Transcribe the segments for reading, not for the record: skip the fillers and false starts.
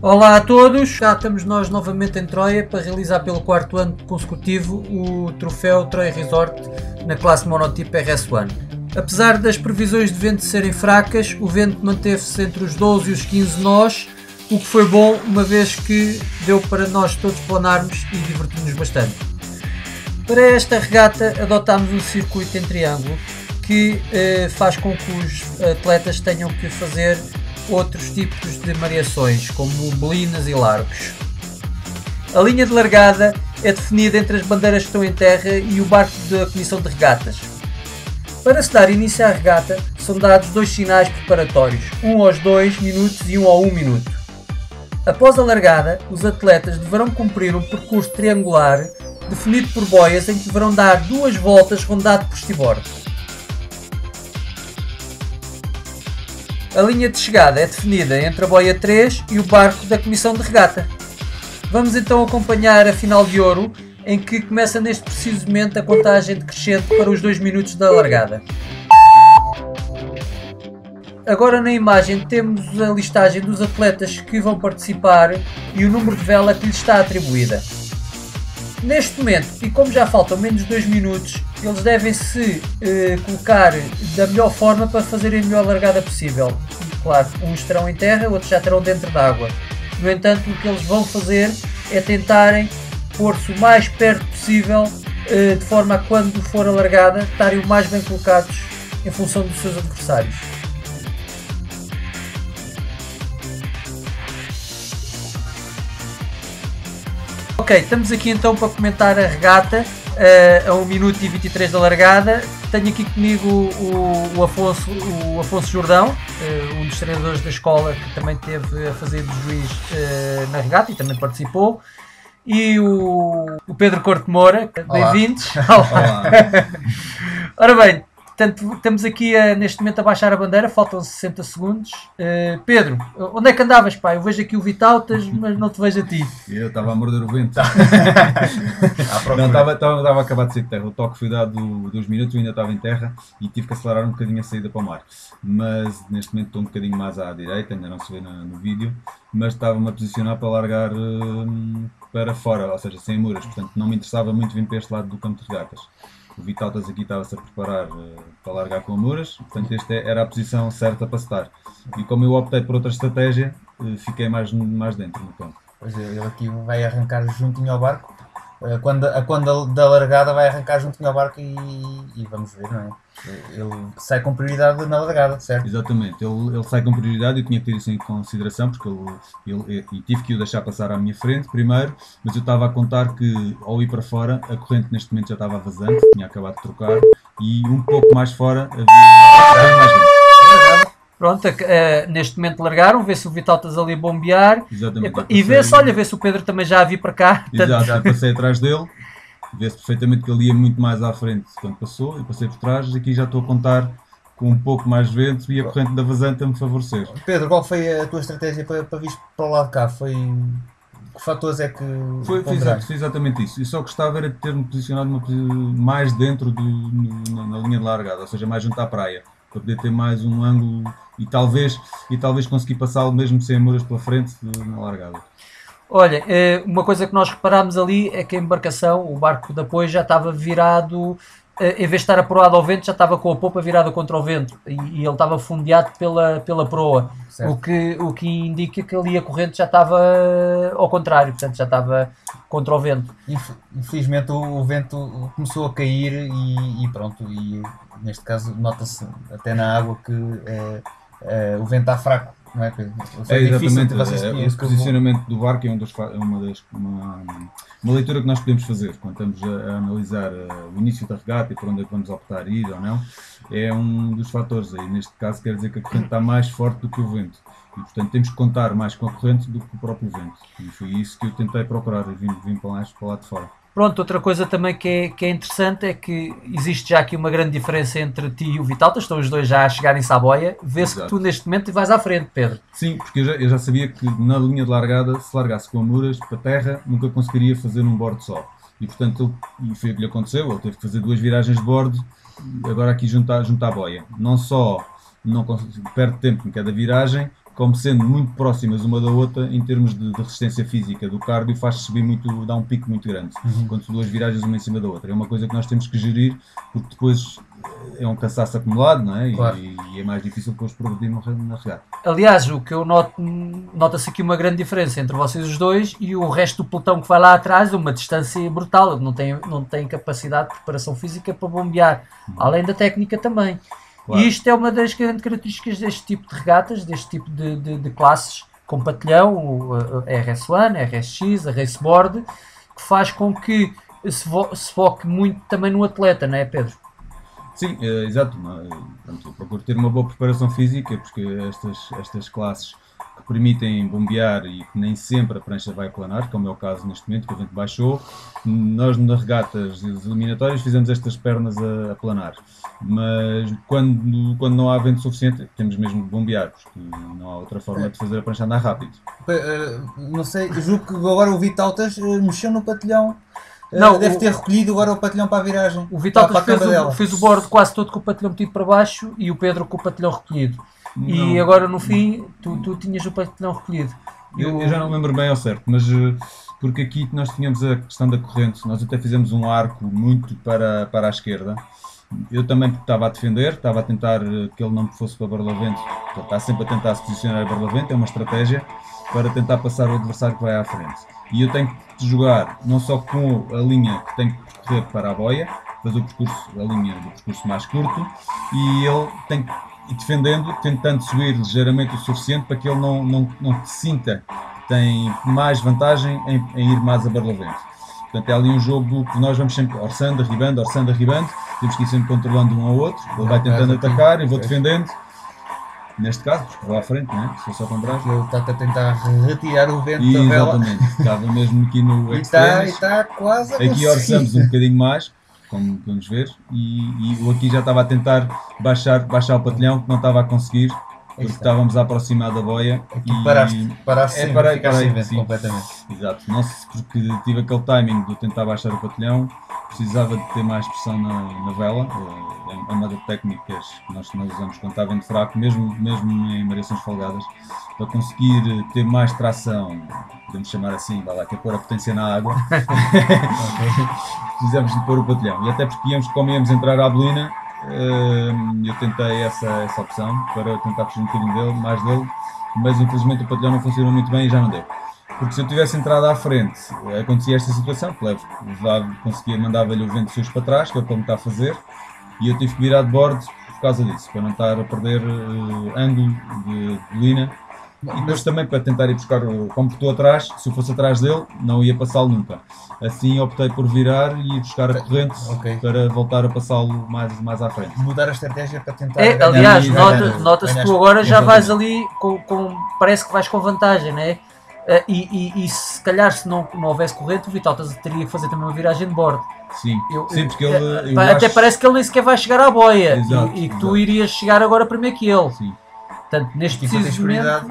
Olá a todos, cá estamos nós novamente em Troia para realizar pelo quarto ano consecutivo o troféu Troia Resort na classe monotipo RS1. Apesar das previsões de vento serem fracas, o vento manteve-se entre os 12 e os 15 nós, o que foi bom, uma vez que deu para nós todos planarmos e divertirmos bastante. Para esta regata adotámos um circuito em triângulo que faz com que os atletas tenham que fazer outros tipos de variações, como bolinas e largos. A linha de largada é definida entre as bandeiras que estão em terra e o barco da Comissão de Regatas. Para se dar início à regata, são dados dois sinais preparatórios, um aos 2 minutos e um ao 1 minuto. Após a largada, os atletas deverão cumprir um percurso triangular definido por boias em que deverão dar 2 voltas rondado por estribordo. A linha de chegada é definida entre a boia 3 e o barco da Comissão de Regata. Vamos então acompanhar a final de ouro, em que começa neste preciso momento a contagem decrescente para os 2 minutos da largada. Agora na imagem temos a listagem dos atletas que vão participar e o número de vela que lhes está atribuída. Neste momento, e como já faltam menos de 2 minutos, eles devem se colocar da melhor forma para fazerem a melhor largada possível. E, claro, uns estarão em terra, outros já estarão dentro d'água. No entanto, o que eles vão fazer é tentarem pôr-se o mais perto possível, de forma a quando for a largada, estarem o mais bem colocados em função dos seus adversários. Ok, estamos aqui então para comentar a regata a 1 minuto e 23 da largada. Tenho aqui comigo o Afonso Jordão, um dos treinadores da escola que também teve a fazer de juiz na regata e também participou. E o Pedro Corte Moura, bem-vindos. Olá. Ora bem, portanto, estamos aqui neste momento a baixar a bandeira, faltam 60 segundos. Pedro, onde é que andavas, pá? Eu vejo aqui o Vitautas, mas não te vejo a ti. Eu estava a morder o vento. Não, estava a acabar de sair de terra. O toque foi dado 2 minutos, eu ainda estava em terra e tive que acelerar um bocadinho a saída para o mar. Mas neste momento estou um bocadinho mais à direita, ainda não se vê no vídeo, mas estava-me a posicionar para largar para fora, ou seja, sem muras. Portanto, não me interessava muito vir para este lado do campo de regatas. O Vitautas aqui estava-se a preparar para largar com muras, portanto esta era a posição certa para estar. E como eu optei por outra estratégia, fiquei mais dentro no campo. Pois é, ele aqui vai arrancar juntinho ao barco, quando da largada vai arrancar juntinho ao barco e vamos ver, não é? Ele sai com prioridade na largada, certo? Exatamente, ele sai com prioridade, eu tinha que ter isso em consideração, porque e tive que o deixar passar à minha frente primeiro, mas eu estava a contar que ao ir para fora, a corrente neste momento já estava vazante, tinha acabado de trocar, e um pouco mais fora havia mais vento. Pronto, neste momento largaram, vê-se o Vitautas ali a bombear. Exatamente, e vê-se o Pedro também já a vir para cá. Exato, já passei atrás dele, vê-se perfeitamente que ele ia muito mais à frente quando passou, e passei por trás, aqui já estou a contar com um pouco mais vento e a corrente da vazante a me favorecer. Pedro, qual foi a tua estratégia para vir para o lado de cá? Que fatores é que... Foi exatamente isso. Eu só gostava era de ter-me posicionado mais dentro na linha de largada, ou seja, mais junto à praia, para poder ter mais um ângulo e talvez conseguir passá-lo mesmo sem muras pela frente na largada. Olha, uma coisa que nós reparámos ali é que a embarcação, o barco de apoio, já estava virado, em vez de estar aproado ao vento, já estava com a popa virada contra o vento e ele estava fundeado pela proa, o que indica que ali a corrente já estava ao contrário, portanto já estava contra o vento. Infelizmente o vento começou a cair e pronto, e neste caso nota-se até na água que o vento está fraco. Não é, Pedro? Exatamente, esse posicionamento do barco é uma leitura que nós podemos fazer quando estamos a analisar o início da regata e por onde é que vamos optar ir ou não, é um dos fatores. Aí neste caso quer dizer que a corrente está mais forte do que o vento e portanto temos que contar mais com a corrente do que o próprio vento, e foi isso que eu tentei procurar e vim para lá de fora. Pronto, outra coisa também que é interessante é que existe já aqui uma grande diferença entre ti e o Vitautas, estão os dois já a chegarem-se à boia, vê-se que tu neste momento vais à frente, Pedro. Sim, porque eu já sabia que na linha de largada, se largasse com muras para terra, nunca conseguiria fazer um bordo só. E portanto, e foi o que lhe aconteceu, ele teve que fazer 2 viragens de bordo, agora aqui junto à boia. Não só não perde tempo em cada viragem, como sendo muito próximas uma da outra em termos de resistência física do cardio, faz subir muito, dá um pico muito grande, quando são duas viragens uma em cima da outra. É uma coisa que nós temos que gerir, porque depois é um cansaço acumulado, não é? Claro. E é mais difícil depois progredir na regata. Aliás, o que eu noto, nota-se aqui uma grande diferença entre vocês os dois e o resto do pelotão que vai lá atrás, uma distância brutal, não tem capacidade de preparação física para bombear, além da técnica também. Claro. E isto é uma das grandes características deste tipo de regatas, deste tipo de classes com patilhão, a RS1, a RSX, a Raceboard, que faz com que se foque muito também no atleta, não é, Pedro? Sim, exato. Eu procuro ter uma boa preparação física, porque estas classes que permitem bombear e que nem sempre a prancha vai planar, como é o caso neste momento, que a gente baixou. Nós nas regatas eliminatórias fizemos estas pernas a planar, mas quando não há vento suficiente temos mesmo de bombear, porque não há outra forma de fazer a prancha andar rápido. Não sei, julgo que agora o Vitautas mexeu no patilhão. Não, deve ter recolhido agora o patilhão para a viragem. O Vitautas fez o bordo quase todo com o patilhão metido para baixo e o Pedro com o patilhão recolhido. Não. E agora no fim tu tinhas o patilhão recolhido. Eu já não me lembro bem ao certo, mas porque aqui nós tínhamos a questão da corrente, nós até fizemos um arco muito para a esquerda. Eu também estava a defender, estava a tentar que ele não fosse para Barlavento, ele está sempre a tentar se posicionar a Barlavento, é uma estratégia para tentar passar o adversário que vai à frente. E eu tenho que jogar não só com a linha que tenho que correr para a boia, fazer a linha do percurso mais curto, e ele tem que ir defendendo, tentando subir ligeiramente o suficiente para que ele não sinta que tem mais vantagem em ir mais a Barlavento. Portanto, é ali um jogo que nós vamos sempre orçando, arribando, temos que ir sempre controlando um ao outro, ele vai tentando atacar, eu vou defendendo. Neste caso, porque vou à frente, não é? Se fosse ao contrário. Ele está a tentar retirar o vento da vela. Exatamente, estava mesmo aqui no extremes. E está quase a conseguir. Aqui orçamos um bocadinho mais, como podemos ver, e o aqui já estava a tentar baixar o patilhão, que não estava a conseguir, porque estávamos a aproximar da boia. Aqui paraste sim, ficaste sem vento completamente. Exato, não sei, porque tive aquele timing de tentar baixar o patilhão, precisava de ter mais pressão na vela. É uma das técnicas que nós usamos quando está vento fraco, mesmo em variações folgadas, para conseguir ter mais tração, podemos chamar assim, vai lá, que é pôr a potência na água. Precisamos de pôr o patilhão, e até porque como íamos entrar à bolina, eu tentei essa opção para tentar fugir um bocadinho mais dele, mas infelizmente o patilhão não funcionou muito bem e já não deu. Porque se eu tivesse entrado à frente, acontecia esta situação, conseguia mandar-lhe o vento sujo para trás, que é o que ele está a fazer, e eu tive que virar de bordo por causa disso, para não estar a perder ângulo de bolina. E depois também para tentar ir buscar, como estou atrás, se eu fosse atrás dele, não ia passá-lo nunca. Assim optei por virar e ir buscar a corrente para voltar a passá-lo mais à frente. Mudar a estratégia para tentar... aliás, nota-se que tu agora já vais ali, parece que vais com vantagem, não é? E se calhar se não houvesse corrente, o Vitautas teria que fazer também uma viragem de bordo. Sim, porque ele... até parece que ele nem sequer vai chegar à boia. Exato, e que tu irias chegar agora primeiro que ele. Sim. Portanto, neste preciso momento...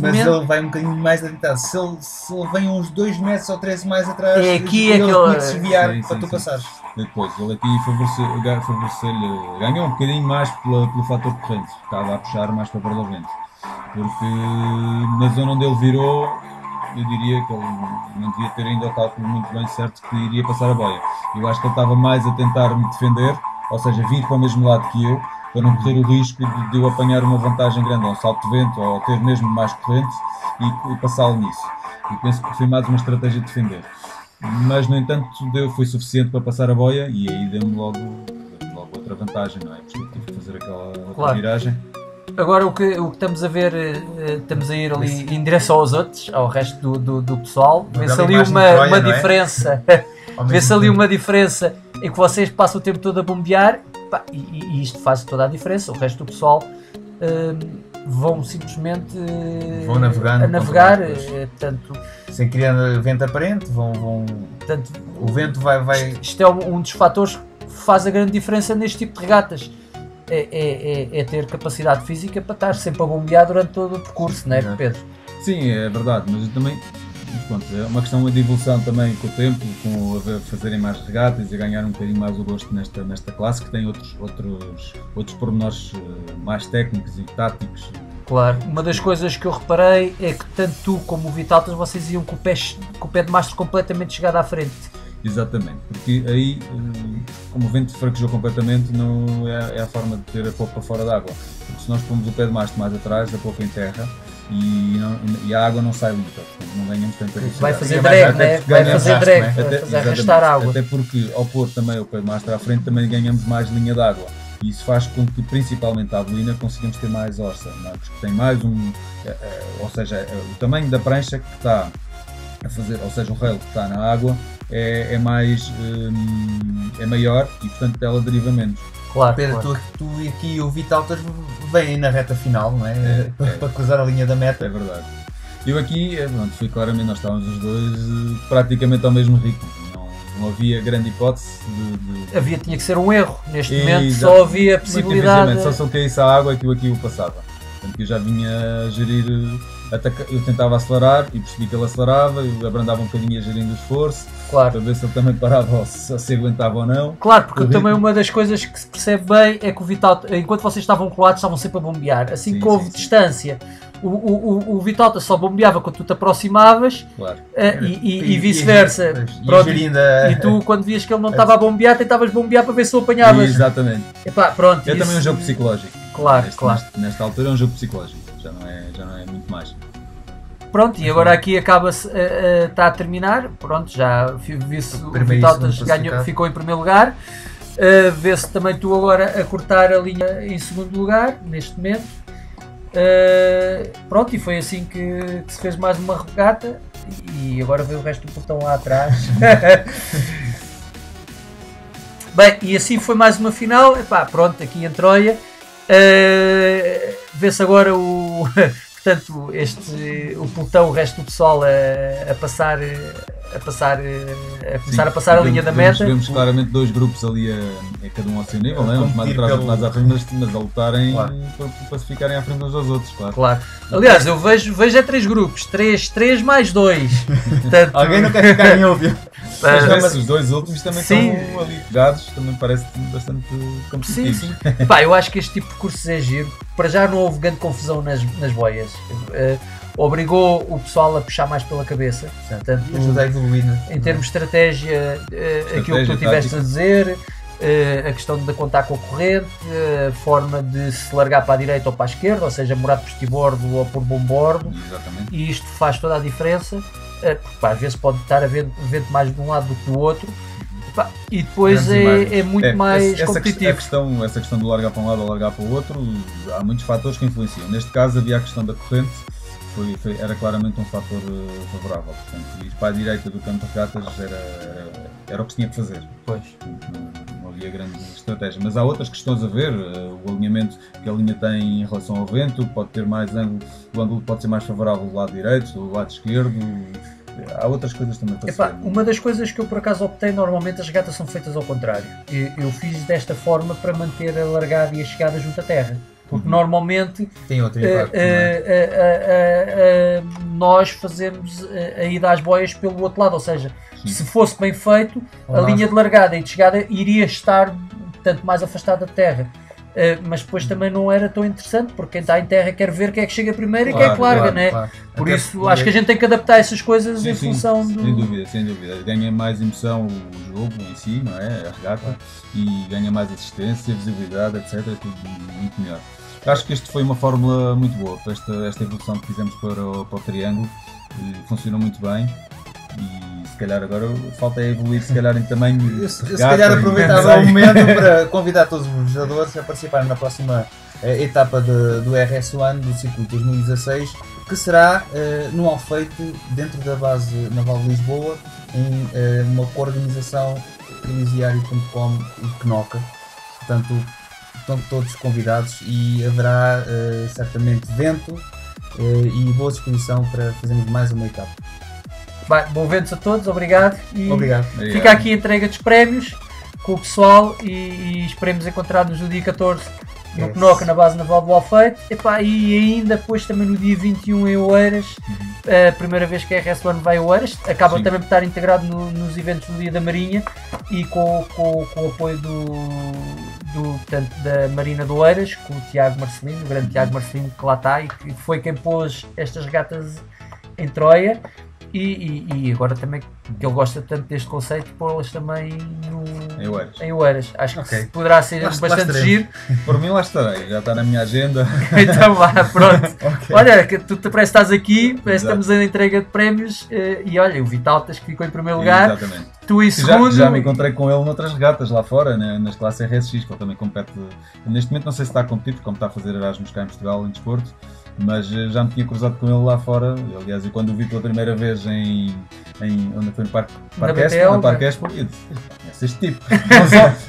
mas ele vai um bocadinho mais adiantado. Se ele vem uns 2 metros ou 3 mais atrás, ele tinha que desviar para tu passares. Depois, ele aqui favoreceu-lhe, ganhou um bocadinho mais pelo fator corrente, estava a puxar mais para Barlavento, porque na zona onde ele virou, eu diria que ele não devia ter ainda o cálculo muito bem certo que iria passar a boia. Eu acho que ele estava mais a tentar me defender, ou seja, vir para o mesmo lado que eu, para não correr o risco de eu apanhar uma vantagem grande, ou um salto de vento, ou ter mesmo mais corrente e passá-lo nisso. E penso que foi mais uma estratégia de defender. Mas, no entanto, foi suficiente para passar a boia e aí deu-me logo outra vantagem, não é? Porque eu tive que fazer aquela outra viragem. Agora o que estamos a ver, estamos a ir ali em direção aos outros, ao resto do pessoal. Vê-se ali uma diferença. Vê-se ali uma diferença em que vocês passam o tempo todo a bombear. E isto faz toda a diferença. O resto do pessoal vão simplesmente navegando, a navegar, sem criar vento aparente, portanto, o vento vai... Isto é um dos fatores que faz a grande diferença neste tipo de regatas. É ter capacidade física para estar sempre a bombear durante todo o percurso, não é, Pedro? Sim, é verdade, mas também... Pronto, é uma questão de evolução também com o tempo, com fazerem mais regatas e ganhar um bocadinho mais o gosto nesta classe, que tem outros pormenores mais técnicos e táticos Claro, uma das coisas que eu reparei é que tanto tu como o Vitaltas vocês iam com o pé de mastro completamente chegado à frente. Exatamente, porque aí, como o vento fraquejou completamente, não é a forma de ter a polpa fora d'água. Se nós pomos o pé de mastro mais atrás, a polpa em terra e a água não sai limpa, portanto não ganhamos tanta velocidade. Vai fazer drag, né? Vai fazer drag, vai fazer arrastar água. Até porque ao pôr também o pé de mastro à frente também ganhamos mais linha d'água. E isso faz com que, principalmente a abelina, consigamos ter mais orça, não é? Porque tem mais ou seja, o tamanho da prancha que está a fazer, ou seja, o rail que está na água é maior e portanto ela deriva menos. Claro, Pedro, claro. Tu e aqui o Vitaltas vêm na reta final, não é? Para cruzar a linha da meta. É verdade. Eu aqui, pronto, fui claramente, nós estávamos os dois praticamente ao mesmo ritmo. Não havia grande hipótese de... Tinha que ser um erro. Neste momento só havia a possibilidade... Só se eu caísse a água é que eu aqui o passava. Portanto, eu já vinha a gerir... Eu tentava acelerar e percebi que ele acelerava, eu abrandava um bocadinho a gerindo o esforço, claro, para ver se ele também parava ou se aguentava ou não. Claro, porque também uma das coisas que se percebe bem é que o Vitalta, enquanto vocês estavam colados, estavam sempre a bombear. Assim que houve distância, o Vitalta só bombeava quando tu te aproximavas, claro, e vice-versa. E tu, quando vias que ele não estava a bombear, tentavas bombear para ver se o apanhavas. Exatamente. Epá, pronto, é também um jogo psicológico. Claro, claro. Nesta altura é um jogo psicológico, já não é muito mais. Pronto, e agora aqui acaba-se, está a terminar, pronto, já viu-se o Vitaltas ficou em primeiro lugar, vê-se também tu agora a cortar a linha em segundo lugar, neste momento, pronto, e foi assim que se fez mais uma regata, e agora vê o resto do pelotão lá atrás. Bem, e assim foi mais uma final, epá, pronto, aqui em Troia, vê-se agora o... Portanto, o pelotão, o resto do pessoal a começar a passar a linha da meta. Vemos claramente dois grupos ali, cada um ao seu nível, né? Uns mais atrás, outros mais à frente, mas a lutarem, claro, para se ficarem à frente uns dos outros, claro. Claro. Aliás, eu vejo três grupos, 3 mais 2. Portanto... Alguém não quer ficar em óbvio. Mas os dois últimos também estão ali pegados, também parece bastante competitivos. Sim. Pá, eu acho que este tipo de cursos é giro. Para já não houve grande confusão nas boias. Obrigou o pessoal a puxar mais pela cabeça. Portanto, ajuda a evoluir. Em termos de estratégia, aquilo que tu estiveste a dizer, a questão de contar com a corrente, a forma de se largar para a direita ou para a esquerda, ou seja, morar por estibordo ou por bombordo. Exatamente. E isto faz toda a diferença, porque às vezes pode estar a vento mais de um lado do que do outro. E depois é muito mais competitivo. Essa questão de largar para um lado ou largar para o outro, há muitos fatores que influenciam. Neste caso havia a questão da corrente, era claramente um fator favorável. Portanto, ir para a direita do campo de regatas era o que se tinha que fazer. Pois. Não havia grande estratégia. Mas há outras questões a ver, o alinhamento que a linha tem em relação ao vento, pode ter mais ângulo, o ângulo pode ser mais favorável do lado direito, do lado esquerdo. Há outras coisas também para ser. Uma das coisas que eu por acaso optei, normalmente as regatas são feitas ao contrário. Eu fiz desta forma para manter a largada e a chegada junto à terra. Porque normalmente tem outro impacto, nós fazemos a ida às boias pelo outro lado, ou seja, se fosse bem feito, a linha de largada e de chegada iria estar tanto mais afastada da terra. Mas depois também não era tão interessante, porque quem está em terra quer ver quem é que chega primeiro e quem é que larga, né? Claro. Por até isso acho que a gente tem que adaptar essas coisas em função do... Sem dúvida. Ganha mais emoção o jogo em si, não é? A regata, e ganha mais assistência, visibilidade, etc. Tudo muito melhor. Acho que isto foi uma fórmula muito boa para esta evolução que fizemos para o triângulo, funcionou muito bem. E se calhar agora falta evoluir se calhar em tamanho. Eu se calhar aproveitava o momento para convidar todos os jogadores a participarem na próxima etapa do RS1 do circuito 2016, que será no Alfeite, dentro da base naval de Lisboa, em uma coorganização elisiário.com e Knoca. Portanto, estão todos convidados e haverá certamente vento e boa disposição para fazermos mais uma etapa. Vai, bom vento a todos, obrigado. E obrigado. Fica aqui a entrega dos prémios com o pessoal e esperemos encontrar-nos no dia 14 no Knoca, na base naval do Alfeite. E ainda depois também no dia 21 em Oeiras, a primeira vez que a RS1 vai a Oeiras, acaba também por estar integrado nos eventos do Dia da Marinha e com o apoio do portanto, da Marina do Oeiras, com o Tiago Marcelino, o grande Tiago Marcelino que lá está e que foi quem pôs estas regatas em Troia. E agora também, que ele gosta tanto deste conceito, pô-las também em Oeiras. Acho que poderá ser bastante giro. Por mim lá estarei, já está na minha agenda. Então vá, pronto. Okay. Olha, que tu parece que estás aqui, parece que estamos na entrega de prémios e olha, o Vitaltas que ficou em primeiro lugar. Exatamente. Tu em segundo. Já me encontrei com ele noutras regatas lá fora, nas classes RSX, que ele também compete. Neste momento não sei se está a competir, como está a fazer Erasmus cá em Portugal, em desporto. Mas já me tinha cruzado com ele lá fora. Aliás, eu quando o vi pela primeira vez onde foi no Parque Expo, eu disse, este tipo,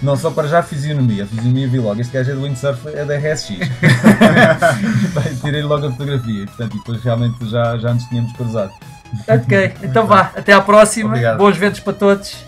não só para já a fisionomia vi logo, este gajo é do windsurf, é da RSX. Tirei logo a fotografia e portanto, depois realmente já nos tínhamos cruzado. Ok, então vá, até à próxima. Obrigado. Bons ventos para todos.